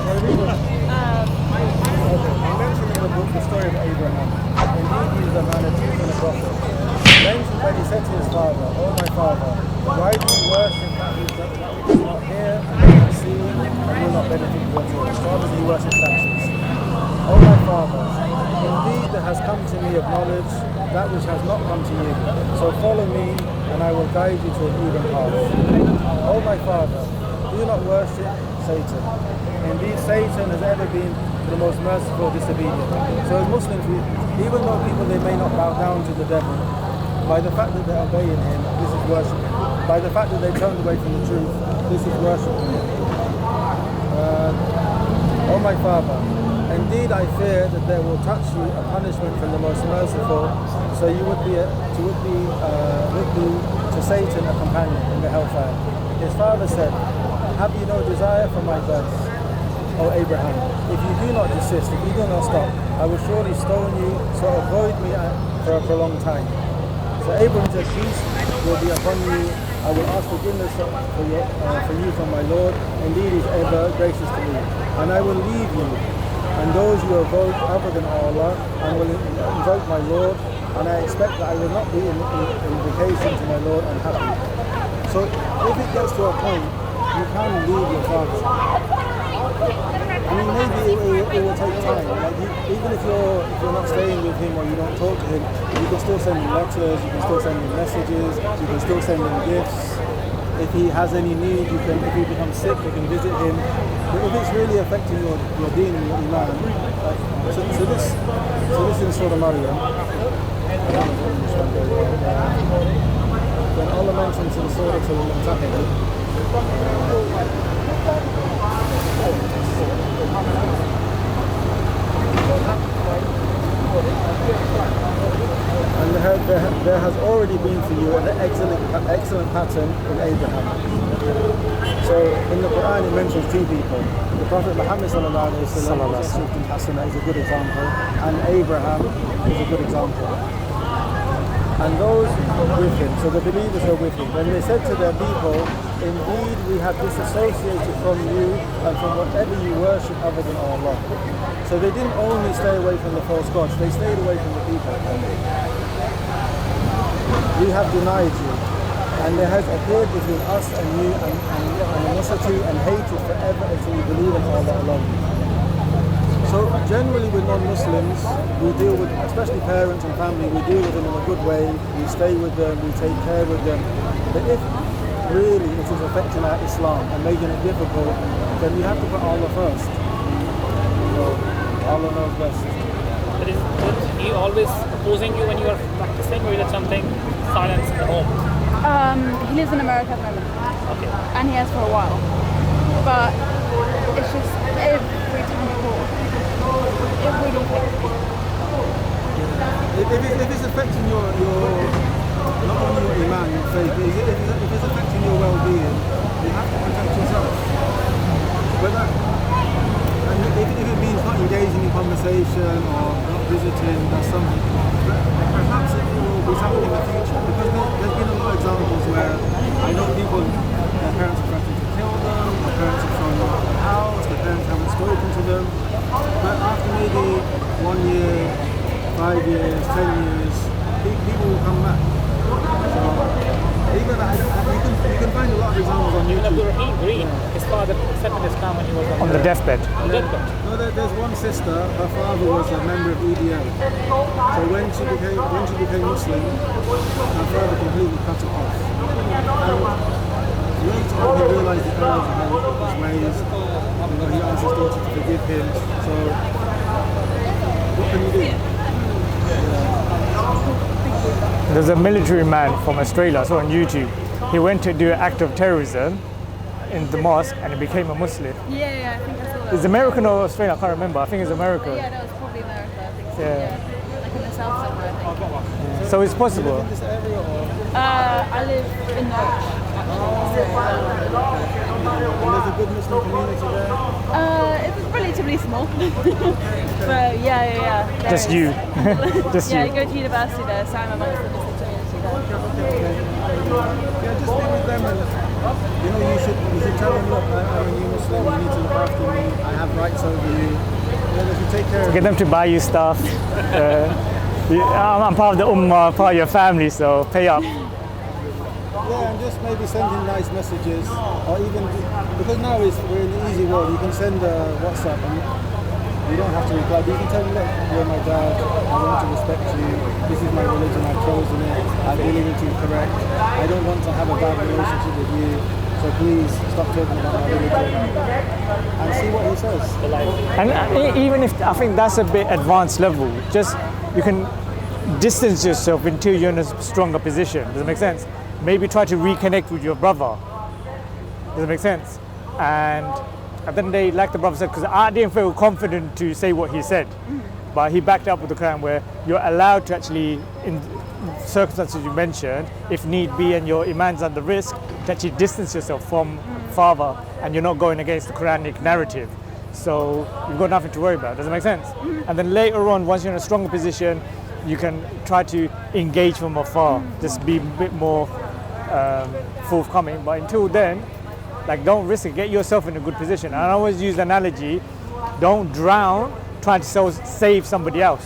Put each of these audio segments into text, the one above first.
He mentioned in the book the story of Abraham. Indeed, he is a man of truth and a prophet. He mentioned that he said to his father, "Oh my father, why do you worship that which is not here and does not see and will not benefit you at all?" Rather, he worships statues. "Oh my father, indeed there has come to me of knowledge that which has not come to you. So follow me, and I will guide you to an even path. Oh my father, do not worship Satan. Indeed, Satan has ever been the most merciful disobedient." So as Muslims, even though people they may not bow down to the devil, by the fact that they're obeying him, this is worshiping. By the fact that they turned away from the truth, this is worshiping him. Oh my father, indeed I fear that there will touch you a punishment from the most merciful, so you would be to Satan a companion in the hellfire. His father said, "Have you no desire for my birth, O Abraham? If you do not desist, if you do not stop, I will surely stone you, so avoid me for a prolonged time." So Abraham said, "Peace will be upon you. I will ask forgiveness for you from my Lord. Indeed, he is ever gracious to me. And I will leave you and those you evoke other than Allah, and will invoke my Lord, and I expect that I will not be in invocation to my Lord unhappy." So if it gets to a point, you can leave your father. I mean, maybe it will take time. Like even if you're not staying with him or you don't talk to him, you can still send him letters, you can still send him messages, you can still send him gifts. If he has any need, if he becomes sick, you can visit him. But if it's really affecting your deen and your iman, so this is Surah Maryam. When Allah mentions in Surah Al-Mumtahina, and there has already been for you an excellent pattern in Abraham. So in the Quran it mentions two people. The Prophet Muhammad sallallahu alaihi wasallam is a good example, and Abraham is a good example. And those with him, so the believers were with him, when they said to their people, "Indeed we have disassociated from you and from whatever you worship other than Allah." So they didn't only stay away from the false gods, they stayed away from the people. "We have denied you, and there has appeared between us and you animosity and hatred forever until you believe in Allah alone." So generally with non-Muslims, we deal with, especially parents and family, we deal with them in a good way, we stay with them, we take care with them. But if really it is affecting our Islam and making it difficult, then we have to put Allah first. So Allah knows best. But is he always opposing you when you are practicing, or is it something silence at home? He lives in America at the moment. Okay. And he has for a while. But it's just every time we call, it really affects me. If it's affecting your not only your iman, your faith, if it's affecting your well-being, you have to protect yourself. And if it means not engaging in conversation or not visiting, that's something. But perhaps it will be something in the future, because there's been a lot of examples where I know people, their parents have threatened to kill them, their parents have thrown them out of the house, their parents haven't spoken to them. But after maybe 1 year, 5 years, 10 years, people will come back. So even you can find a lot of examples on YouTube. Abdul Rahim Green, his father accepted Islam when he was On the deathbed. on the deathbed. No, there's one sister, her father was a member of EDL. So when she became Muslim, her father completely cut it off. And later on he realised the errors of his ways. He asked his daughter to forgive him. So what can you do? There's a military man from Australia, I saw on YouTube. He went to do an act of terrorism in the mosque and he became a Muslim. Yeah, I think I saw that. Is American or Australian? I can't remember. I think it's America. Yeah, that was probably America, I think so. Yeah. Like in the south somewhere, I think. So it's Do you live possible. in this area or? I live in Norwich. And there's a good Muslim community there? It's relatively small. But yeah. there Just is. you. Just Yeah, I you. go to university there, so I'm amongst the Muslim community there. Yeah, just be with them, and you should should tell them, look, I'm a new Muslim, you need to look after me, I have rights over you. They should take care of Get them to buy you stuff. I'm part of the ummah, part of your family, so pay up. Yeah, and just maybe sending nice messages, or even because now we're in the easy world. You can send a WhatsApp and you don't have to reply. But you can tell them, look, you're my dad. I want to respect you. This is my religion. I've chosen it. I believe it to be correct. I don't want to have a bad relationship with you. So please stop talking about my religion and see what he says. And even if I think that's a bit advanced level, just you can distance yourself until you're in a stronger position. Does it make sense? Maybe try to reconnect with your brother. Does it make sense? And at the end of the day, like the brother said, because I didn't feel confident to say what he said, but he backed up with the Quran where you're allowed to actually, in circumstances you mentioned, if need be and your iman's under risk, to actually distance yourself from father and you're not going against the Quranic narrative. So you've got nothing to worry about. Does it make sense? And then later on, once you're in a stronger position, you can try to engage from afar, just be a bit more forthcoming. But until then, like, don't risk it. Get yourself in a good position. And I always use the analogy, don't drown trying to save somebody else.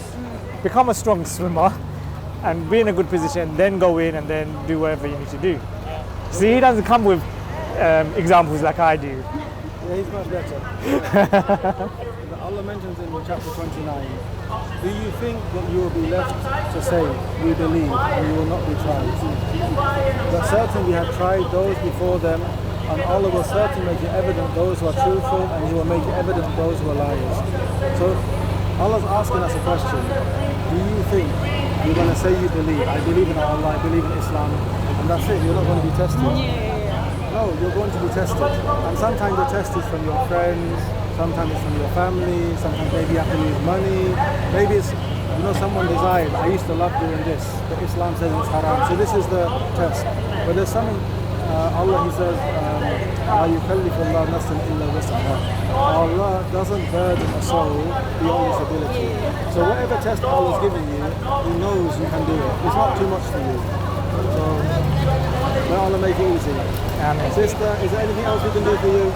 Become a strong swimmer and be in a good position, then go in and then do whatever you need to do. See, he doesn't come with examples like I do. Yeah, he's much better. Allah mentions in chapter 29, do you think that you will be left to say, we believe, and you will not be tried? But certainly we have tried those before them, and Allah will certainly make it evident those who are truthful, and He will make it evident those who are liars. So Allah's asking us a question. Do you think you're going to say you believe? I believe in Allah, I believe in Islam, and that's it, you're not going to be tested? No, you're going to be tested. And sometimes the test is from your friends, sometimes it's from your family, sometimes maybe you have to lose money, maybe it's, someone desired, I used to love doing this, but Islam says it's haram, so this is the test. But there's something, Allah, He says, Allah doesn't burden a soul beyond its ability. So whatever test Allah's giving you, He knows you can do it. It's not too much for you. So may Allah make it easy. Sister, is there anything else we can do for you?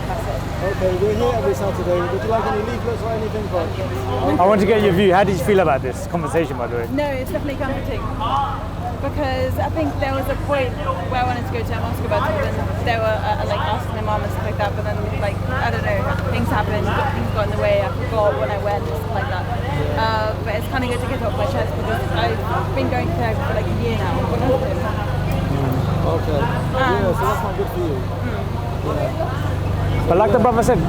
Okay, we're here every Saturday. Would you like any leaflets or anything? I want to get your view. How did you feel about this conversation, by the way? No, it's definitely comforting. Because I think there was a point where I wanted to go to a mosque about it, and they were like asking the mom and stuff like that, but then like, I don't know, things happened, things got in the way, I forgot when I went and stuff like that. But it's kind of good to get it off my chest because I've been going to therapy for like a year now. Okay. Yeah, so that's not good for you. Yeah. But like the brother said,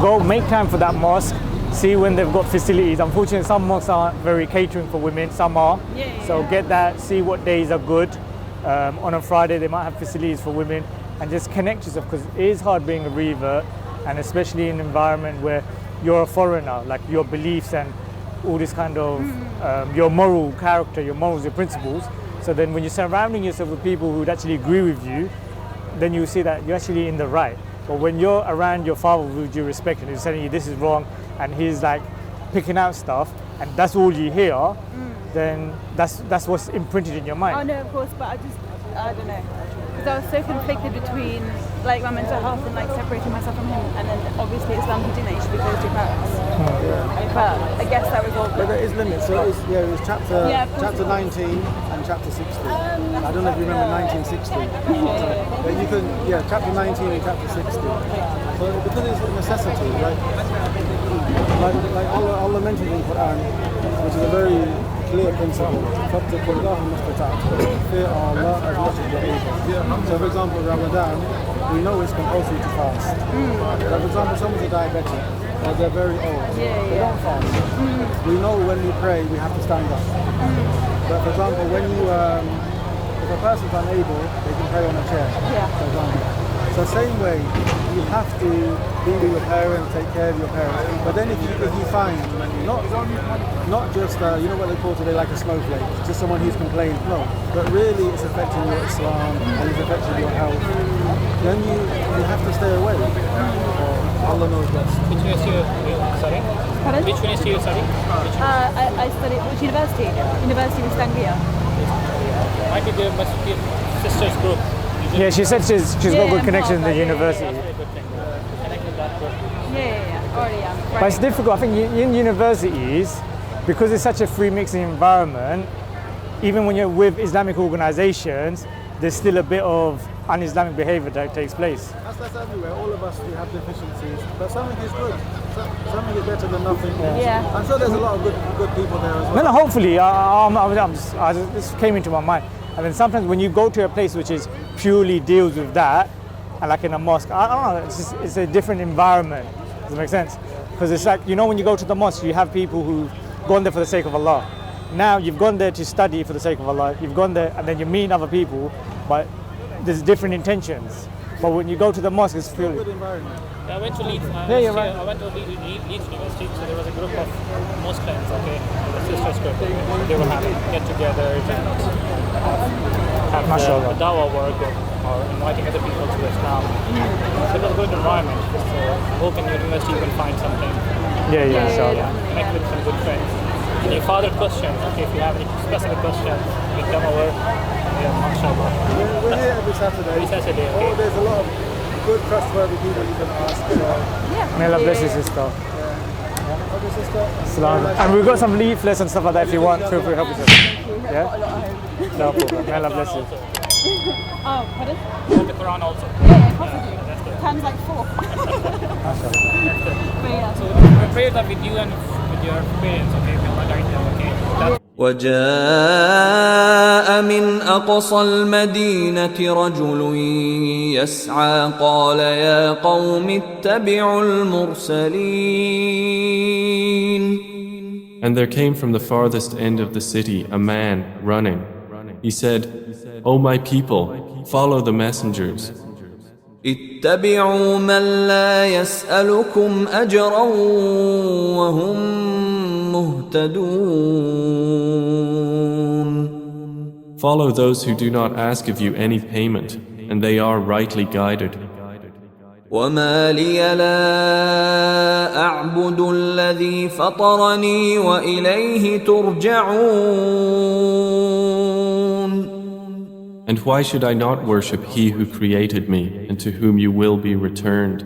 go make time for that mosque, see when they've got facilities. Unfortunately, some mosques aren't very catering for women, some are. So get that, see what days are good. On a Friday, they might have facilities for women, and just connect yourself, because it is hard being a revert, and especially in an environment where you're a foreigner, like your beliefs and all this kind of, your moral character, your morals, your principles. So then when you're surrounding yourself with people who would actually agree with you, then you see that you're actually in the right. But when you're around your father who you respect and he's telling you this is wrong, and he's like picking out stuff, and that's all you hear, then that's what's imprinted in your mind. Oh no, of course, but I don't know. Because I was so conflicted between like my mental health and like separating myself from him, and then obviously Islam teaching that you should be close to your parents. But I guess that was all. But there is limits. So it was chapter 19 and chapter 60. I don't know if you remember 1960. But you can, chapter 19 and chapter 60. So because it's a necessity, right? Like Allah mentioned in the Quran, which is a very clear principle. Fear Allah as much as you're able. So for example, Ramadan, we know it's compulsory to fast. So for example, someone's a diabetic, or they're very old, they don't fast. We know when we pray, we have to stand up. But for example, when you, if a person's unable, they can pray on a chair, for example. So same way, you have to be with your parents, take care of your parents. But then if you find, not just, what they call today, like a snowflake, just someone who's complaining, no, but really it's affecting your Islam and it's affecting your health, then you have to stay away. Allah knows best. Which university sorry? Pardon? Which university you study? I studied, which university? University of Anglia. Might be there must be a sisters group. Yeah, she said she's got good connection in the university. That's a very good thing. Yeah. Already am. But it's difficult. I think in universities, because it's such a free mixing environment, even when you're with Islamic organizations, there's still a bit of un-Islamic behavior that takes place. That's everywhere. All of us, we have deficiencies, but something is good. Something is better than nothing. Yeah. I'm sure there's a lot of good people there as well. No, hopefully, this came into my mind. And then sometimes when you go to a place which is purely deals with that, and like in a mosque, I don't know, it's a different environment. Does it make sense? Because it's like, you know, when you go to the mosque, you have people who've gone there for the sake of Allah. Now you've gone there to study for the sake of Allah. You've gone there and then you meet other people, but there's different intentions. But when you go to the mosque, it's purely... Good environment. I went to Leeds. Yeah, right. I went to Leeds University, so there was a group of Muslims, okay, the sisters group. They were having get-togethers and have a dawah work or inviting other people to Islam. So it was a good environment. So I hope in university you can find something. Yeah, sure. Connect with some good friends. And your father questions, okay, if you have any specific questions, you can come over. Yeah, mashallah. We're here every Saturday. Every Saturday, okay. Oh, there's a lot of good, trustworthy people you can ask. May Allah bless you, sister. Okay, sister. Assalamu. And we've got some leaflets and stuff like that if you want. Feel free to help yourself. Yeah? No problem. May Allah bless you. Oh, pardon? And the Quran also. Yeah, possibly. Times like 4. But yeah. So my prayers are with you and with your parents, okay? May Allah guide them, okay? وجاء من أقصى المدينة رجل يسعى قال يا قوم اتبعوا المرسلين. And there came from the farthest end of the city a man running. He said, O my people, follow the messengers. اتبعوا من لا يسألكم أجرا وهم مهتدون. Follow those who do not ask of you any payment, and they are rightly guided. وما لي لا أعبد الذي فطرني وإليه ترجعون. And why should I not worship He who created me and to whom you will be returned?